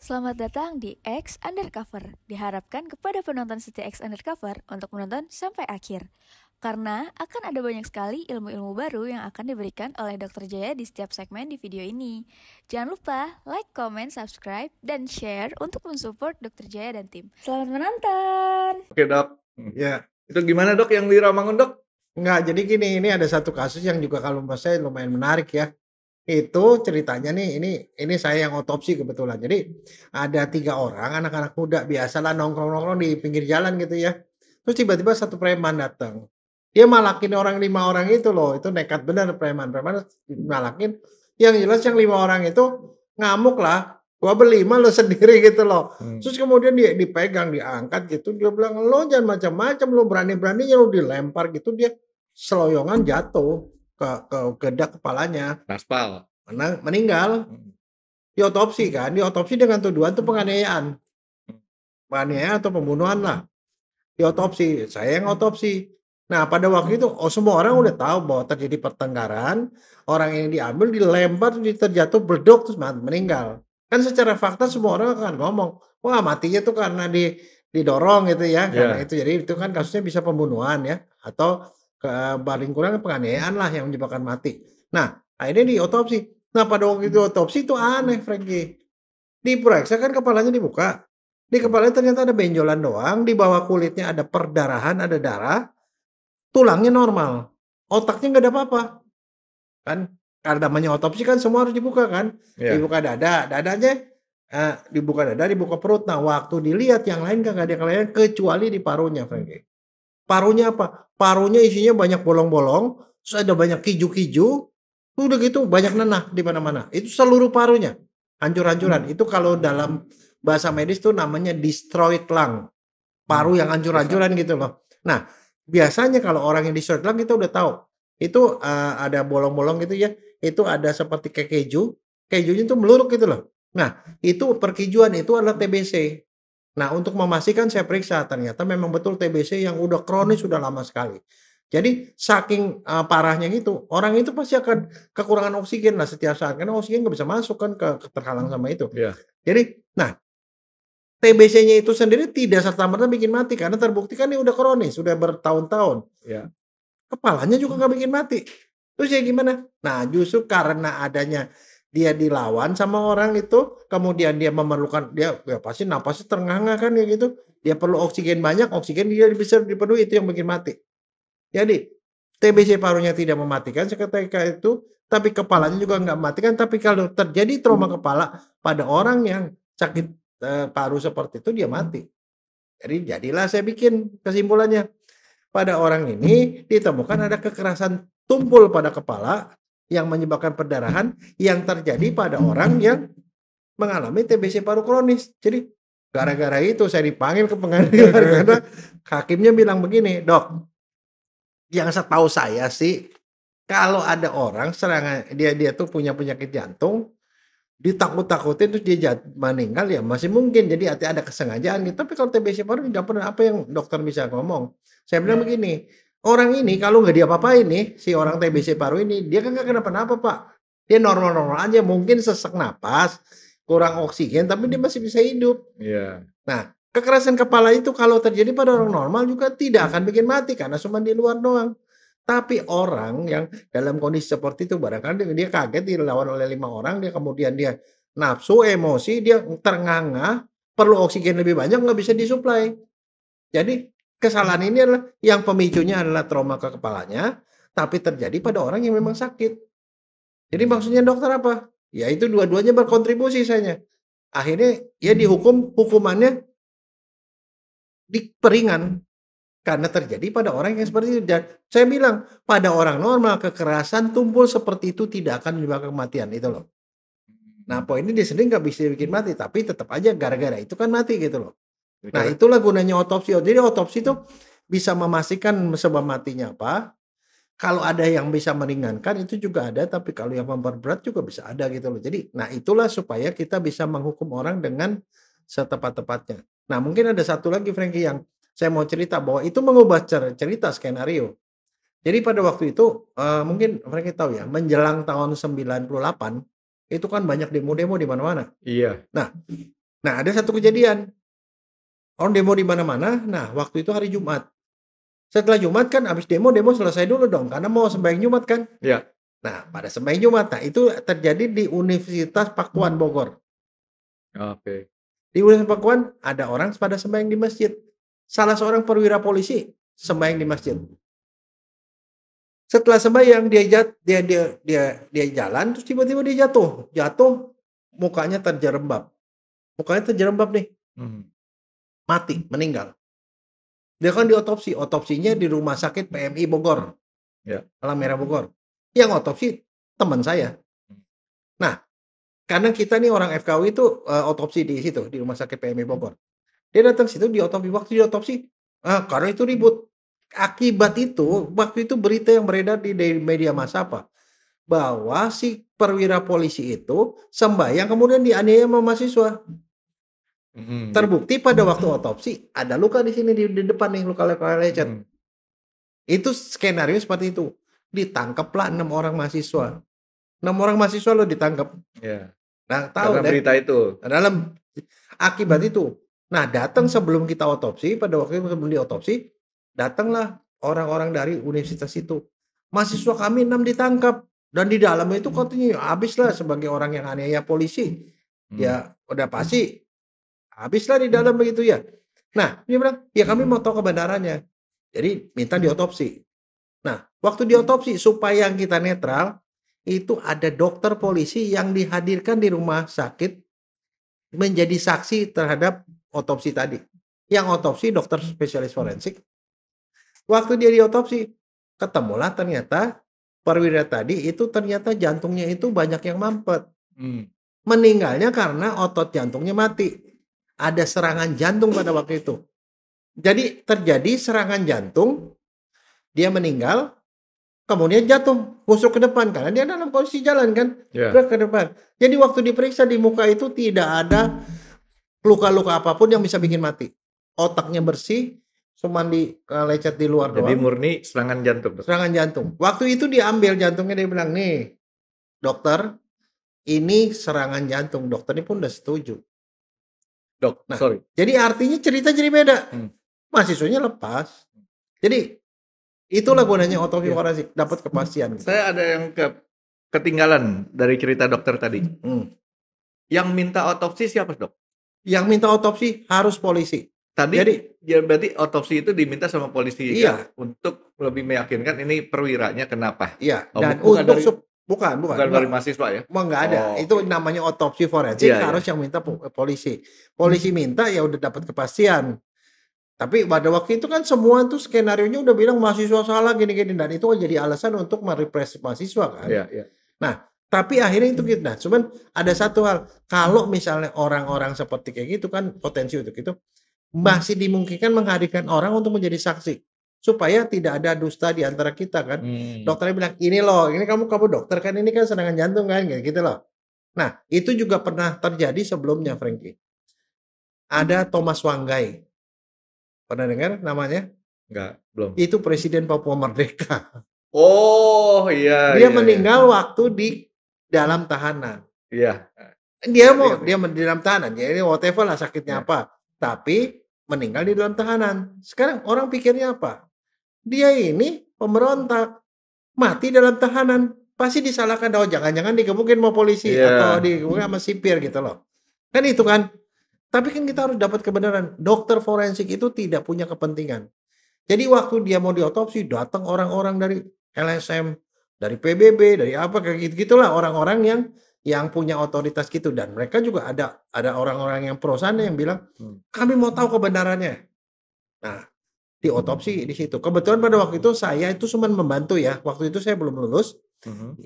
Selamat datang di X Undercover. Diharapkan kepada penonton setia X Undercover untuk menonton sampai akhir. Karena akan ada banyak sekali ilmu-ilmu baru yang akan diberikan oleh Dr. Jaya di setiap segmen di video ini. Jangan lupa like, comment, subscribe, dan share untuk mensupport Dr. Jaya dan tim. Selamat menonton! Oke dok, Ya, itu gimana dok yang di Ramangun dok? enggak. Jadi gini, ini ada satu kasus yang juga kalau menurut saya lumayan menarik ya. Itu ceritanya nih, ini saya yang otopsi kebetulan. Jadi ada 3 orang anak-anak muda biasalah nongkrong-nongkrong di pinggir jalan gitu ya. Terus tiba-tiba satu preman datang. Dia malakin orang 5 orang itu loh. Itu nekat bener preman malakin. Yang jelas yang 5 orang itu ngamuk lah. Gua berlima lo sendiri gitu loh. Terus kemudian dia dipegang, diangkat gitu. Dia bilang, lo jangan macam-macam, lo berani-beraninya lo dilempar gitu. Dia seloyongan jatuh ke gedak kepalanya. Naspal. Meninggal. Diotopsi kan. Diotopsi dengan tuduhan tuh penganiayaan. Penganiayaan atau pembunuhan lah. Diotopsi. Saya yang otopsi. Nah pada waktu itu semua orang udah tahu bahwa terjadi pertengkaran. Orang ini diambil, dilempar, terjatuh, berdok, terus meninggal. Kan secara fakta semua orang akan ngomong, wah matinya tuh karena didorong gitu ya. Karena itu jadi itu kan kasusnya bisa pembunuhan ya. Atau paling kurang penganiayaan lah yang menyebabkan mati. Nah akhirnya diotopsi. Nah pada waktu itu otopsi itu aneh Frankie. Diperiksa kan kepalanya dibuka. Di kepalanya ternyata ada benjolan doang. Di bawah kulitnya ada perdarahan, ada darah. Tulangnya normal. Otaknya nggak ada apa-apa. Kan karena namanya otopsi kan semua harus dibuka kan. Dibuka dadanya dibuka dada, dibuka perut. Nah waktu dilihat yang lain nggak ada kelainan kecuali di parunya Frankie. Parunya apa? Parunya isinya banyak bolong-bolong. Terus ada banyak kiju-kiju. Udah gitu banyak nanah di mana-mana. Itu seluruh parunya. Hancur-hancuran. Itu kalau dalam bahasa medis tuh namanya destroyed lung. Paru yang hancur-hancuran gitu loh. Nah, biasanya kalau orang yang destroyed lung kita udah tahu. Itu ada bolong-bolong gitu ya. Itu ada seperti kayak keju. Kejunya tuh meluruk gitu loh. Nah, itu perkijuan itu adalah TBC. Nah, untuk memastikan saya periksa ternyata memang betul TBC yang udah kronis sudah lama sekali. Jadi saking parahnya gitu, orang itu pasti akan kekurangan oksigen lah setiap saat karena oksigen nggak bisa masuk kan terhalang sama itu. Jadi, nah TBC-nya itu sendiri tidak serta-merta bikin mati karena terbukti kan ini udah kronis, sudah bertahun-tahun. Kepalanya juga nggak bikin mati. Terus ya gimana? Nah, justru karena adanya dia dilawan sama orang itu, kemudian dia memerlukan dia ya pasti napasnya terengah-engah kan ya gitu. Dia perlu oksigen banyak, oksigen dia bisa dipenuhi itu yang bikin mati. Jadi TBC parunya tidak mematikan seketika itu, tapi kepalanya juga nggak mematikan. Tapi kalau terjadi trauma kepala pada orang yang sakit paru seperti itu dia mati. Jadi jadilah saya bikin kesimpulannya. Pada orang ini ditemukan ada kekerasan tumpul pada kepala yang menyebabkan perdarahan yang terjadi pada orang yang mengalami TBC paru kronis. Jadi gara-gara itu saya dipanggil ke pengadilan karena hakimnya bilang begini, dok, yang setahu saya sih kalau ada orang serangan dia tuh punya penyakit jantung ditakut-takutin terus dia meninggal ya masih mungkin jadi ada kesengajaan gitu. Tapi kalau TBC paru tidak pernah apa yang dokter bisa ngomong. Saya bilang begini, orang ini kalau nggak diapa-apain nih si orang TBC paru ini dia kan nggak kenapa-napa Pak. Dia normal-normal aja mungkin sesak napas, kurang oksigen tapi dia masih bisa hidup. Nah kekerasan kepala itu kalau terjadi pada orang normal juga tidak akan bikin mati karena cuma di luar doang. Tapi orang yang dalam kondisi seperti itu barangkali dia kaget dilawan oleh 5 orang, dia kemudian dia nafsu, emosi, dia ternganga, perlu oksigen lebih banyak nggak bisa disuplai. Jadi kesalahan ini adalah yang pemicunya adalah trauma ke kepalanya, tapi terjadi pada orang yang memang sakit. Jadi maksudnya dokter apa? Ya itu dua-duanya berkontribusi sayanya. Akhirnya ya dihukum hukumannya diperingan. Karena terjadi pada orang yang seperti itu. Dan saya bilang, pada orang normal kekerasan tumpul seperti itu tidak akan menyebabkan kematian itu loh. Nah poin ini dia sendiri nggak bisa bikin mati, tapi tetap aja gara-gara itu kan mati gitu loh. Nah itulah gunanya otopsi. Jadi otopsi itu bisa memastikan sebab matinya apa. Kalau ada yang bisa meringankan itu juga ada, tapi kalau yang memperberat juga bisa ada gitu loh. Jadi, nah itulah supaya kita bisa menghukum orang dengan setepat-tepatnya. Nah mungkin ada satu lagi Frankie yang saya mau cerita bahwa itu mengubah cerita skenario. Jadi pada waktu itu mungkin Frankie tahu ya, menjelang tahun 98 itu kan banyak demo-demo di mana-mana. Nah Nah, ada satu kejadian, orang demo di mana-mana, nah waktu itu hari Jumat. Setelah Jumat kan habis demo selesai dulu dong, karena mau sembahyang Jumat kan. Iya. Nah, pada sembahyang Jumat, nah itu terjadi di Universitas Pakuan Bogor. Oke. Di Universitas Pakuan ada orang pada sembahyang di masjid. Salah seorang perwira polisi sembahyang di masjid. Setelah sembahyang dia jalan, terus tiba-tiba dia jatuh mukanya terjerembab. Mukanya terjerembab nih, Mhm. mati, meninggal. Dia kan diotopsi, otopsinya di Rumah Sakit PMI Bogor, Ya. Palang Merah Bogor. Yang otopsi teman saya. Nah, karena kita nih orang FKUI itu otopsi di situ, di Rumah Sakit PMI Bogor. Dia datang situ diotopsi, waktu diotopsi, karena itu ribut. Akibat itu, waktu itu berita yang beredar di media massa apa? Bahwa si perwira polisi itu sembahyang kemudian dianiaya sama mahasiswa. Mhm. Terbukti pada waktu otopsi ada luka di sini di depan nih, luka lecet. Mhm. Itu skenario seperti itu. Ditangkaplah 6 orang mahasiswa. 6 orang mahasiswa lo ditangkap. Iya. Nah, tahu Karena deh berita itu. dalam akibat itu. Nah, datang sebelum kita otopsi, pada waktu itu sebelum diotopsi, datanglah orang-orang dari universitas itu. Mahasiswa kami 6 ditangkap dan di dalam itu katanya habislah sebagai orang yang aniaya polisi. Ya, udah pasti habislah di dalam begitu ya. Nah, dia bilang, "Ya kami mau tahu kebenarannya." Jadi minta diotopsi. Nah, waktu diotopsi supaya kita netral, itu ada dokter polisi yang dihadirkan di rumah sakit menjadi saksi terhadap otopsi tadi. Yang otopsi dokter spesialis forensik. Waktu dia diotopsi, ketemulah ternyata perwira tadi itu ternyata jantungnya itu banyak yang mampet. Mhm. Meninggalnya karena otot jantungnya mati. Ada serangan jantung pada waktu itu. Jadi terjadi serangan jantung, dia meninggal, kemudian jatuh, busuk ke depan karena dia dalam posisi jalan kan, Ya. ke depan. Jadi waktu diperiksa di muka itu tidak ada luka-luka apapun yang bisa bikin mati. Otaknya bersih, cuman lecet di luar Jadi doang, murni serangan jantung, Dok. serangan jantung. Waktu itu diambil jantungnya, dia bilang, "Nih, dokter, ini serangan jantung." Dokter ini pun udah setuju. Dok, Nah, sorry. jadi artinya cerita jadi beda. Hmm. Mahasiswanya lepas. Jadi itulah gunanya otopsi Iya. forensik, dapat kepastian. Saya ada yang ketinggalan dari cerita dokter tadi. Yang minta otopsi siapa, Dok? Yang minta otopsi harus polisi. Tadi Jadi ya berarti otopsi itu diminta sama polisi Iya. kan untuk lebih meyakinkan ini perwiranya kenapa. iya, Oh, dan bukan untuk dari bukan bukan dari mahasiswa ya? enggak ada. Oh, Itu oke. namanya otopsi forensik, Iya, harus yang minta polisi. Polisi minta ya udah dapat kepastian. Tapi pada waktu itu kan semua tuh skenarionya udah bilang mahasiswa salah gini-gini, dan itu jadi alasan untuk merepress mahasiswa kan. Iya, iya. Nah, tapi akhirnya itu kita. Cuman ada satu hal, kalau misalnya orang-orang seperti kayak gitu kan potensi untuk itu masih dimungkinkan menghadirkan orang untuk menjadi saksi supaya tidak ada dusta di antara kita kan. Dokternya bilang, "Ini loh, ini kamu dokter kan, ini kan serangan jantung kan," kayak gitu loh. Nah, itu juga pernah terjadi sebelumnya, Frankie. Ada Thomas Wanggai. Pernah dengar namanya? Enggak, belum. Itu Presiden Papua Merdeka. Oh, iya, Dia iya, meninggal waktu di dalam tahanan. iya. Dia Iya. dia di dalam tahanan, jadi whatever lah sakitnya Iya. apa, tapi meninggal di dalam tahanan. Sekarang orang pikirnya apa? Dia ini pemberontak, mati dalam tahanan, pasti disalahkan, oh jangan-jangan digebukin sama polisi Iya. atau digebukin sama sipir gitu loh. Kan itu kan. Tapi kan kita harus dapat kebenaran. Dokter forensik itu tidak punya kepentingan. Jadi waktu dia mau diotopsi, datang orang-orang dari LSM, dari PBB, dari apa kayak gitu-gitulah, orang-orang yang punya otoritas gitu, dan mereka juga ada orang-orang yang pro sana yang bilang, "Kami mau tahu kebenarannya." Nah, diotopsi di situ. Kebetulan pada waktu itu saya itu cuma membantu ya. Waktu itu saya belum lulus.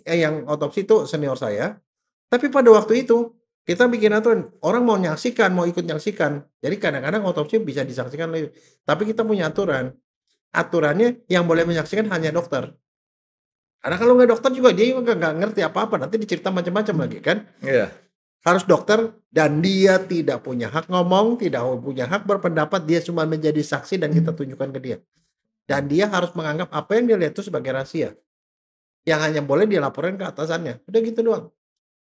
Yang otopsi itu senior saya. Tapi pada waktu itu kita bikin aturan, orang mau menyaksikan, mau ikut menyaksikan. Jadi kadang-kadang otopsi bisa disaksikan oleh, tapi kita punya aturan. Aturannya yang boleh menyaksikan hanya dokter. Karena kalau nggak dokter juga dia juga nggak ngerti apa-apa, nanti dicerita macam-macam lagi kan. Iya. Harus dokter, dan dia tidak punya hak ngomong, tidak punya hak berpendapat, dia cuma menjadi saksi dan kita tunjukkan ke dia. Dan dia harus menganggap apa yang dia lihat itu sebagai rahasia. Yang hanya boleh dilaporkan ke atasannya. Udah gitu doang.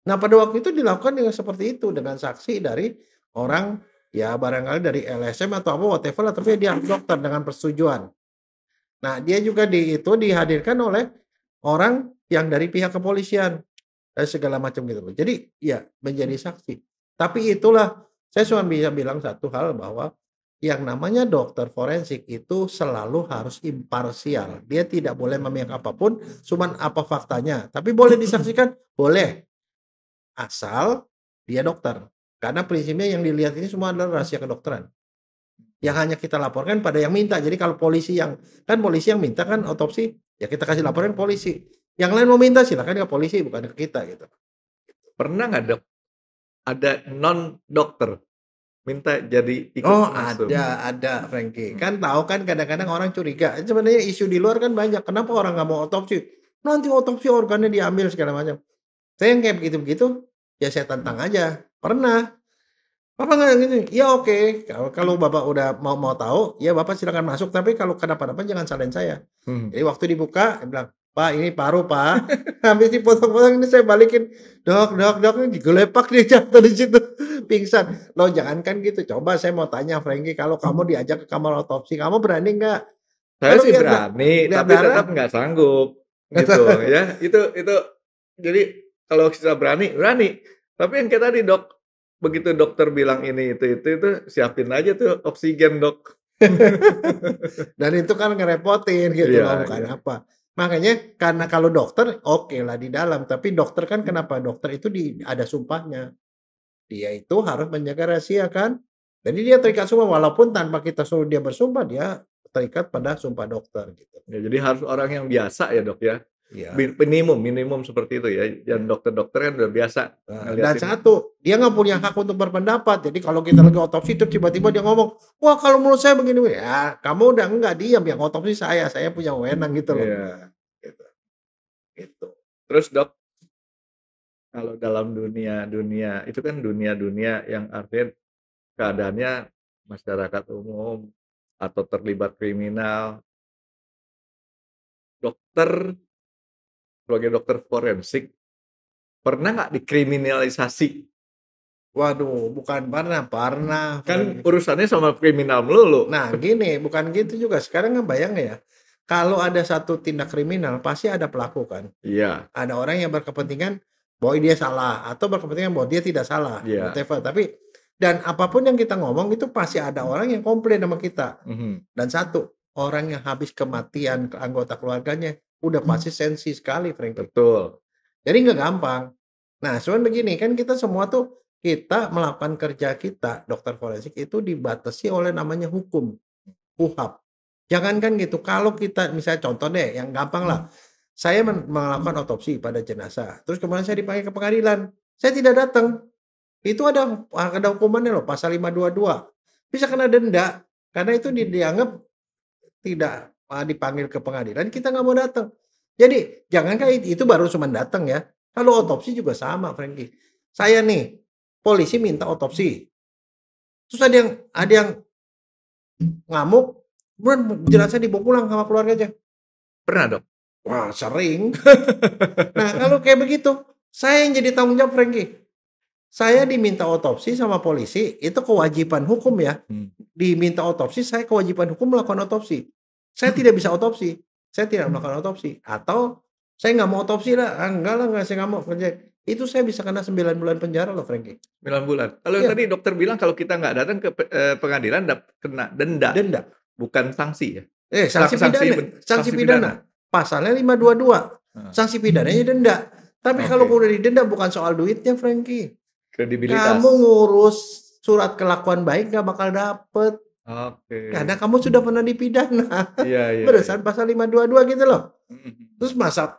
Nah, pada waktu itu dilakukan dengan seperti itu, dengan saksi dari orang ya barangkali dari LSM atau apa whatever lah, tapi dia harus dokter dengan persetujuan. Nah, dia juga itu dihadirkan oleh orang yang dari pihak kepolisian dan segala macam gitu loh. Jadi ya menjadi saksi. Tapi itulah saya cuma bisa bilang satu hal bahwa yang namanya dokter forensik itu selalu harus imparsial. Dia tidak boleh memihak apapun, cuman apa faktanya. Tapi boleh disaksikan, boleh. Asal dia dokter. Karena prinsipnya yang dilihat ini semua adalah rahasia kedokteran. Yang hanya kita laporkan pada yang minta. Jadi kalau polisi yang minta kan otopsi, ya kita kasih laporan ke polisi. Yang lain mau minta silakan ke polisi, bukan ke kita gitu. Pernah nggak dok ada non dokter minta jadi ikut Oh masuk? ada Frankie. Kan tahu kan kadang-kadang orang curiga. Sebenarnya isu di luar kan banyak. Kenapa orang nggak mau otopsi? Nanti otopsi organnya diambil segala macam. Saya yang kayak begitu-begitu, ya saya tantang aja. Pernah. Bapak nggak gini? Ya oke. Kalau Bapak udah mau tahu, ya Bapak silakan masuk. Tapi kalau kenapa-napa jangan salahin saya. Jadi waktu dibuka, dia bilang, Pak ini paru Pak. Habis dipotong-potong ini saya balikin. Dok, ini digelepak dia jatuh di situ. Pingsan. Loh jangankan gitu. Coba saya mau tanya Frankie, kalau kamu diajak ke kamar otopsi, kamu berani nggak? Saya Kalau sih lihat berani, lihat tapi darah, tetap nggak sanggup gitu ya. Itu jadi kalau kita berani. Tapi yang kayak tadi dok, begitu dokter bilang ini itu siapin aja tuh oksigen dok. dan itu kan ngerepotin gitu loh, Iya, bukan iya. apa. Makanya karena kalau dokter oke lah di dalam, tapi dokter kan kenapa? Dokter itu ada sumpahnya. Dia itu harus menjaga rahasia kan. Jadi dia terikat sumpah walaupun tanpa kita suruh dia bersumpah, dia terikat pada sumpah dokter gitu. Ya, jadi harus orang yang biasa ya dok ya. Iya. Minimum seperti itu ya. Dan dokter-dokter kan udah biasa Dan ngeliatin. satu, dia nggak punya hak untuk berpendapat. Jadi kalau kita lagi otopsi terus tiba-tiba dia ngomong, wah kalau menurut saya begini, ya kamu udah enggak diam yang otopsi saya punya wewenang gitu loh. Iya. Gitu. Gitu. Terus dok, kalau dalam dunia itu kan dunia yang artinya keadaannya masyarakat umum atau terlibat kriminal, dokter sebagai dokter forensik pernah nggak dikriminalisasi? Waduh, bukan pernah. Kan urusannya sama kriminal melulu. Nah, gini, bukan gitu juga. Sekarang ngebayang ya, kalau ada satu tindak kriminal, pasti ada pelaku kan. Iya, Ada orang yang berkepentingan bahwa dia salah, atau berkepentingan bahwa dia tidak salah, iya. whatever. Tapi, dan apapun yang kita ngomong, itu pasti ada orang yang komplain sama kita. Dan satu, orang yang habis kematian ke anggota keluarganya, udah pasti sensi sekali, Frankie. Betul. Jadi nggak gampang. Nah, cuman begini, kan kita semua tuh, kita melakukan kerja kita, dokter forensik itu dibatasi oleh namanya hukum, KUHAP. Jangankan gitu, kalau kita misalnya contoh deh, yang gampang lah. Saya melakukan otopsi pada jenazah, terus kemudian saya dipanggil ke pengadilan. Saya tidak datang. Itu ada hukumannya loh, pasal 522. Bisa kena denda, karena itu dianggap tidak dipanggil ke pengadilan, kita nggak mau datang. Jadi jangankan itu baru cuma datang ya. Kalau otopsi juga sama, Frankie. Saya nih, polisi minta otopsi. Terus ada yang ngamuk, kemudian jenazah dibawa pulang sama keluarganya. Pernah dok? Wah, sering. Nah, kalau kayak begitu, saya yang jadi tanggung jawab, Frankie. Saya diminta otopsi sama polisi, itu kewajiban hukum ya. Diminta otopsi, saya kewajiban hukum melakukan otopsi. Saya tidak bisa otopsi. Saya tidak melakukan otopsi. Atau saya nggak mau otopsi lah. Enggak lah, saya nggak mau kerja. Itu saya bisa kena 9 bulan penjara loh, Frankie. 9 bulan. Kalau Iya. tadi dokter bilang kalau kita nggak datang ke pengadilan kena denda. Denda. Bukan sanksi ya? Sanksi pidana. Pasalnya 522. Sanksi pidananya denda. Tapi kalau udah didenda bukan soal duitnya, Frankie. Kredibilitas. Kamu ngurus surat kelakuan baik nggak bakal dapet. Oke. Karena kamu sudah pernah dipidana. Iya. Berdasarkan pasal 522 gitu loh. Terus masa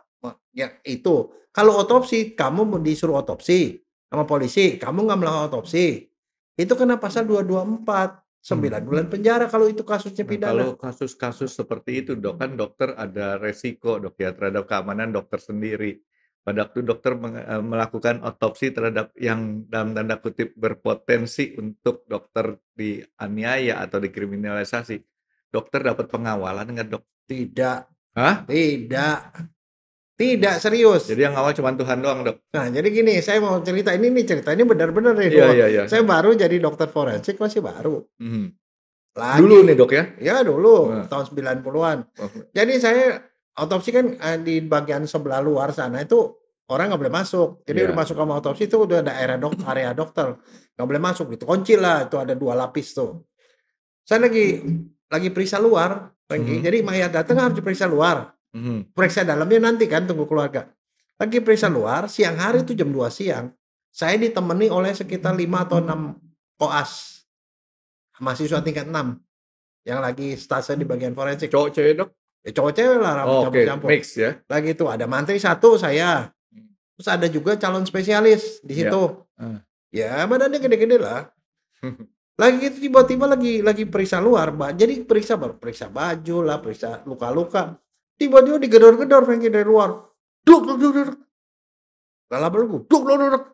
ya itu. Kalau otopsi, kamu disuruh otopsi sama polisi, kamu nggak melakukan otopsi. Itu kena pasal 224. 9 bulan penjara kalau itu kasusnya pidana. Kalau kasus-kasus seperti itu dok, kan dokter ada resiko dok ya terhadap keamanan dokter sendiri. Pada waktu dokter melakukan otopsi terhadap yang dalam tanda kutip berpotensi untuk dokter dianiaya atau dikriminalisasi, dokter dapat pengawalan nggak dok? Tidak. Hah? Tidak. Tidak serius. Jadi yang awal cuma Tuhan doang, Dok? Nah, jadi gini, saya mau cerita ini benar-benar nih. Iya. Saya baru jadi dokter forensik, masih baru. Lagi. Dulu nih, Dok, ya? Ya, dulu. Tahun 90-an. Jadi saya otopsi kan di bagian sebelah luar sana itu orang nggak boleh masuk. Jadi udah masuk sama otopsi itu udah ada area dokter. Nggak boleh masuk gitu. Kunci lah, itu ada 2 lapis tuh. Saya lagi periksa luar, Franky. Jadi mayat datang harus diperiksa luar. Periksa dalamnya nanti kan, tunggu keluarga. Lagi periksa luar, siang hari itu jam 2 siang. Saya ditemani oleh sekitar 5 atau 6 koas. Mahasiswa tingkat 6. Yang lagi stase di bagian forensik. Cowok cewek, Dok? Ya cowok cewek lah, rambut campur-campur. Mix ya. Lagi itu ada mantri 1 saya. Terus ada juga calon spesialis di situ. Ya badannya gede-gede lah. Lagi itu tiba-tiba lagi periksa luar, jadi periksa baju lah, periksa luka-luka. Tiba-tiba digedor-gedor Franky dari luar. Duk. Gak lama duk.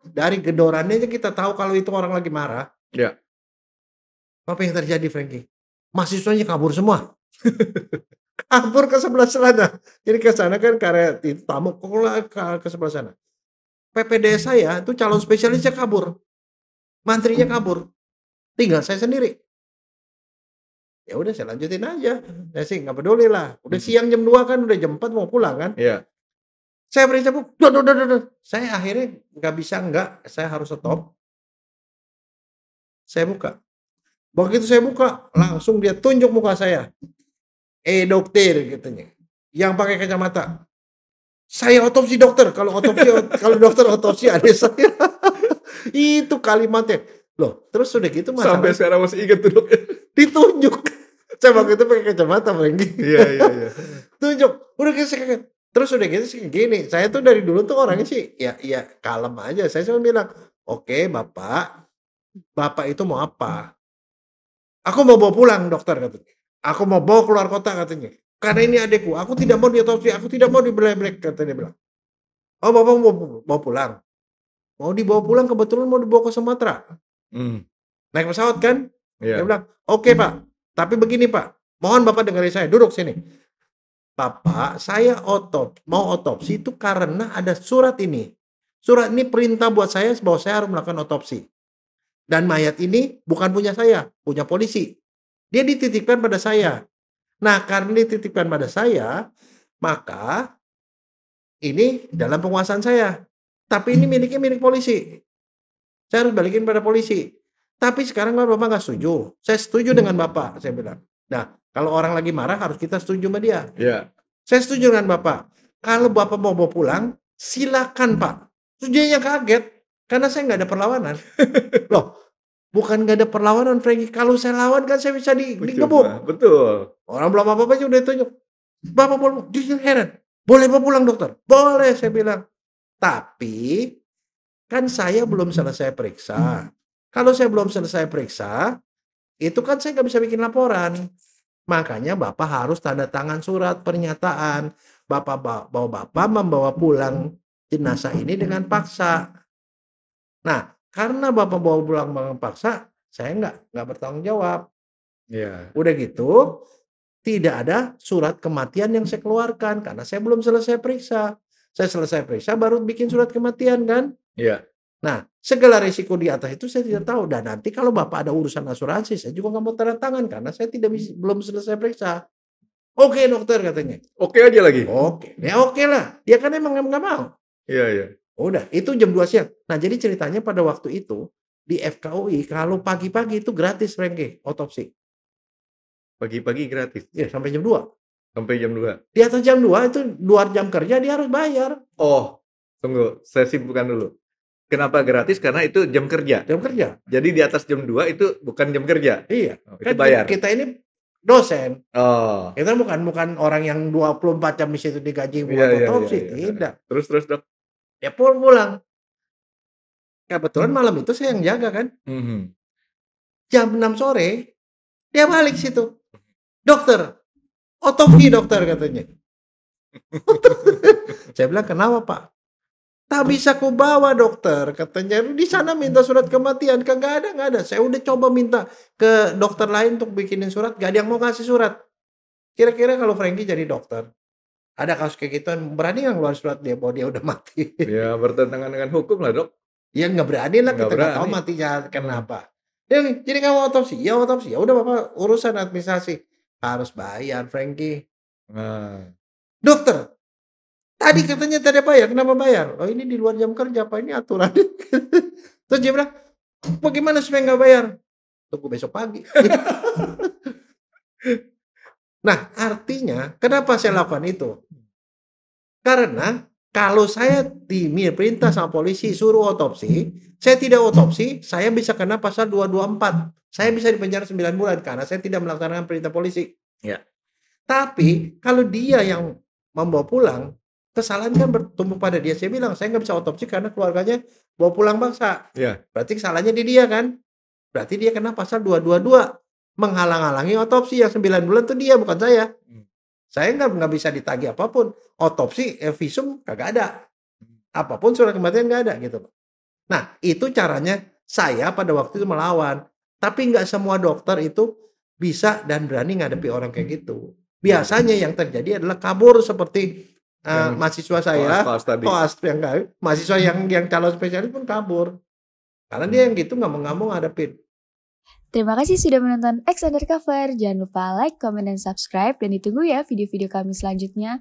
Dari gedorannya aja kita tahu kalau itu orang lagi marah. Ya. Apa yang terjadi Franky? Mahasiswanya kabur semua. Kabur ke sebelah sana. Jadi ke sana kan karena itu tamu ke sebelah sana. PPD saya itu calon spesialisnya kabur. Mantrinya kabur. Tinggal saya sendiri. Ya udah saya lanjutin aja. Saya sih nggak peduli lah. Udah siang jam 2 kan, udah jam 4 mau pulang kan. Iya. Saya periksa, saya akhirnya saya harus stop. Saya buka. Begitu saya buka, langsung dia tunjuk muka saya. Dokter katanya. Yang pakai kacamata. Saya otopsi dokter. Kalau dokter otopsi adik saya. Itu kalimatnya. Loh, terus udah gitu masalah. Sampai sekarang masih ingat tuh, Dok. Ditunjuk. Saya waktu itu pakai kacamata, Franky. Iya. Tunjuk. Udah gitu saya kaget. Terus udah gitu sih gini. Saya tuh dari dulu tuh orangnya sih ya kalem aja. Saya cuma bilang, "Oke, Bapak itu mau apa?" "Aku mau bawa pulang, dokter," katanya. "Aku mau bawa keluar kota," katanya. "Karena ini adikku. Aku tidak mau diotopsi. Aku tidak mau dibelek-belek," katanya dia bilang. "Oh, Bapak mau bawa pulang?" Mau dibawa pulang, kebetulan mau dibawa ke Sumatera. Naik pesawat kan? Dia bilang, "Oke, Pak. Tapi begini, Pak. Mohon Bapak dengerin saya. Duduk sini. Bapak, saya mau otopsi itu karena ada surat ini. Surat ini perintah buat saya bahwa saya harus melakukan otopsi. Dan mayat ini bukan punya saya, punya polisi. Dia dititipkan pada saya. Nah, karena dititipkan pada saya, maka ini dalam penguasaan saya. Tapi ini milik polisi. Saya harus balikin pada polisi. Tapi sekarang Bapak nggak setuju. Saya setuju dengan Bapak," saya bilang. Nah, kalau orang lagi marah harus kita setuju sama dia. Iya. "Saya setuju dengan Bapak. Kalau Bapak mau bawa pulang, silakan Pak." Terus dia kaget karena saya nggak ada perlawanan. Loh, bukan nggak ada perlawanan, Franky. Kalau saya lawan kan saya bisa digebuk. Betul. Orang belum apa-apa aja udah tunjuk. "Bapak boleh," dia heran. "Boleh bawa pulang, dokter?" "Boleh," saya bilang. "Tapi kan saya belum selesai periksa. Kalau saya belum selesai periksa, itu kan saya nggak bisa bikin laporan. Makanya Bapak harus tanda tangan surat pernyataan bahwa Bapak membawa pulang jenazah ini dengan paksa. Nah, karena Bapak bawa pulang dengan paksa, saya nggak bertanggung jawab." Iya. Udah gitu, tidak ada surat kematian yang saya keluarkan karena saya belum selesai periksa. Saya selesai periksa baru bikin surat kematian kan. Iya. Nah, segala risiko di atas itu saya tidak tahu. Dan nanti kalau Bapak ada urusan asuransi, saya juga nggak mau tanda tangan karena saya belum selesai periksa. "Oke, dokter," katanya. Oke aja lagi? Oke. Ya oke lah. Dia kan emang nggak mau. Iya. Udah, itu jam 2 siang. Nah, jadi ceritanya pada waktu itu, di FKUI, kalau pagi-pagi itu gratis, Franky, otopsi. Pagi-pagi gratis? Ya, sampai jam 2. Sampai jam 2? Di atas jam 2 itu luar jam kerja dia harus bayar. Oh, tunggu. Saya simpulkan dulu. Kenapa gratis? Karena itu jam kerja. Jam kerja. Jadi di atas jam 2 itu bukan jam kerja. Iya. Itu bayar. Kita ini dosen. Oh. Kita bukan orang yang 24 jam di situ digaji buat otopsi. Tidak. Terus, Dok? Ya pulang. Kebetulan malam itu saya yang jaga kan. Jam 6 sore dia balik situ. "Dokter, otopsi dokter," katanya. Saya bilang, "Kenapa Pak?" "Tak bisa ku bawa dokter," katanya. "Di sana minta surat kematian." Nggak ada. Saya udah coba minta ke dokter lain untuk bikinin surat, gak ada yang mau kasih surat. Kira-kira kalau Franky jadi dokter, Ada kasus kayak gitu, berani nggak ngeluarin surat dia bahwa dia udah mati? Ya bertentangan dengan hukum lah, Dok. Ya nggak berani lah, Nggak kita nggak tahu berani. matinya kenapa. Ya, jadi kamu otopsi, ya udah Bapak urusan administrasi harus bayar, Frankie. Nah, Dokter, tadi katanya tidak bayar, kenapa bayar? Oh ini di luar jam kerja, Pak, ini aturan. Terus dia bilang, bagaimana supaya nggak bayar? Tunggu besok pagi. Nah, artinya kenapa saya lakukan itu? Karena kalau saya diperintah sama polisi suruh otopsi, saya tidak otopsi, saya bisa kena pasal 224. Saya bisa dipenjara 9 bulan karena saya tidak melaksanakan perintah polisi. Ya. Tapi kalau dia yang membawa pulang, kesalahan kan bertumbuh pada dia. Saya bilang, saya nggak bisa otopsi karena keluarganya bawa pulang paksa. Ya. Berarti kesalahannya di dia kan? Berarti dia kena pasal 222. Menghalang-halangi otopsi yang 9 bulan itu dia, bukan saya. Saya nggak bisa ditagih apapun. Otopsi, visum kagak ada. Apapun surat kematian nggak ada gitu. Nah, itu caranya saya pada waktu itu melawan. Tapi nggak semua dokter itu bisa dan berani ngadepi orang kayak gitu. Biasanya yang terjadi adalah kabur seperti mahasiswa saya, mahasiswa yang calon spesialis pun kabur. Karena dia yang gitu nggak mau ngadepin. Terima kasih sudah menonton X Undercover. Jangan lupa like, comment, dan subscribe. Dan ditunggu ya video-video kami selanjutnya.